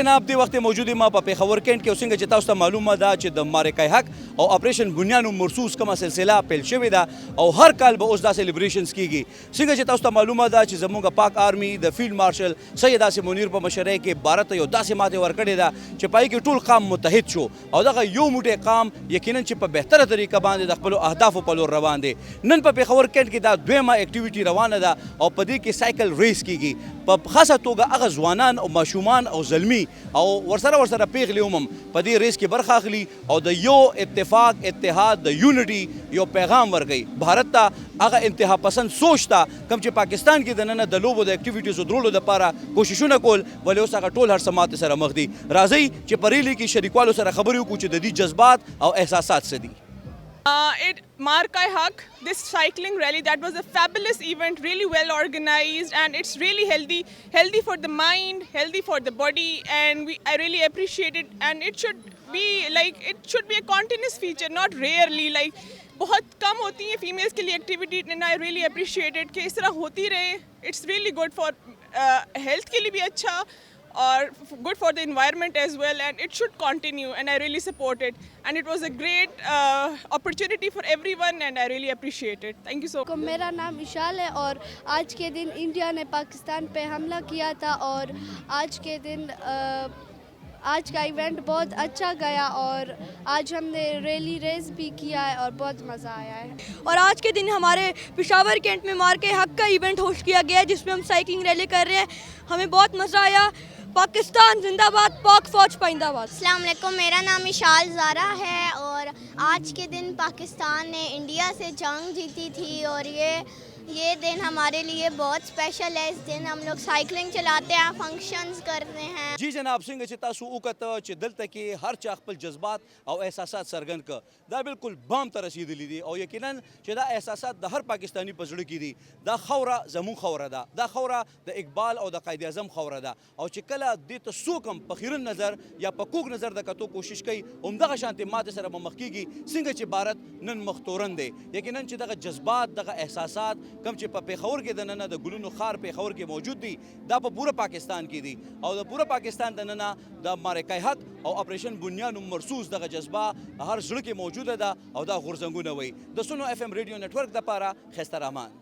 جناب دی وخت موجودی ما په پیښور کینټ کې څنګه چې تاسو ته معلومه ده چې د مارکای حق او اپریشن بنیان مرصوص کومه سلسله پیل شوې ده او هر کال به اوس دا سلیبریشنز کیږي څنګه چې تاسو ته معلومه ده چې زموږ پاک آرمی د فیلډ مارشل سید عاصم منیر په مشرۍ کې بھارت یو داسې ماته ورکړې ده چې پای کې ټول قام متحد شو او دغه یو موټی قام یقینا چې په بهتره طریقه باندې د خپل اهدافو په لور روان دی نن په پیښور کینټ کې دا دویمه اکټیویټي روانه ده او په دې کې سایکل ریس کیږي په خاصه توګه هغه ځوانان او ماشومان او زلمی او ورسره پیغلي هم په دې ریس کې برخه اخلي او د یو اتفاق اتحاد د یونټي یو پیغام ورکوي بھارت ته هغه انتها پسند سوچ ته کوم چې پاکستان کې د نن د لوبو د اکټیویټیزو درولو لپاره کوششونه کول ولې اوس هغه ټول هر څه ماته سره مخ دي راځئ چې په ریلي کې شریکوالو سره خبرې وکړو چې د دې جذبات او احساسات څه دي Markai Haq, this cycling rally, that was a fabulous event, really well organized, and it's really healthy for the mind, healthy for the body, and I really appreciate it. And it should be a continuous feature, not rarely. Like बहुत कम होती है फीमेल्स के लिए activity, and I really appreciate it कि इस तरह होती रहे. It's really good for health के लिए भी अच्छा और good for the environment as well, and it should continue, and I really support it, and it was a great opportunity for everyone, and I really appreciate it. Thank you so much. मेरा नाम इशाल है और आज के दिन इंडिया ने पाकिस्तान पे हमला किया था और आज के दिन आज का इवेंट बहुत अच्छा गया और आज हमने रैली रेस भी किया है और बहुत मज़ा आया है। और आज के दिन हमारे पेशावर कैंट में मार्के हक का इवेंट होस्ट किया गया है जिसमें हम साइकिलिंग रैली कर रहे हैं, हमें बहुत मज़ा आया। पाकिस्तान जिंदाबाद, पाक फौज पाइंदाबाद। अस्सलाम वालेकुम, मेरा नाम इशाल ज़ारा है और आज के दिन पाकिस्तान ने इंडिया से जंग जीती थी और ये दिन हमारे लिए बहुत स्पेशल है। इस दिन हम लोग साइकिलिंग चलाते हैं, फंक्शंस करते हैं। जी जनाब څنګه چې تاسو وکړه چې دلته کې هر چا خپل جذبات او احساسات څرګند کړه دا بالکل بام ته رسیدلی دي او یقینا چې دا احساسات د هر پاکستانی په زړه کې دي دا خوره زمون خوره ده دا خوره د اقبال او د قائد اعظم خوره ده او چې کله دې ته څوک هم په خیرن نظر یا په کوږ نظر د کتو کوشش کوي همدغه شانتې ماته سره به مخ کېږي څنګه چې بھارت نن مختورن دی یقینا چې دغه جذبات دغه احساسات کوم چې په پیښور کې د نن د ګلونو خار پیښور کې موجود دي دا په پوره پاکستان کې دي او د پوره پاکستان د نن د مارکای حق او اپریشن بنیان مرصوص دغه جذبه هر زړه کې موجوده ده او دا غورځنګونه وي د سونو اف ام ریډیو نتورک د پاره خسته رحمان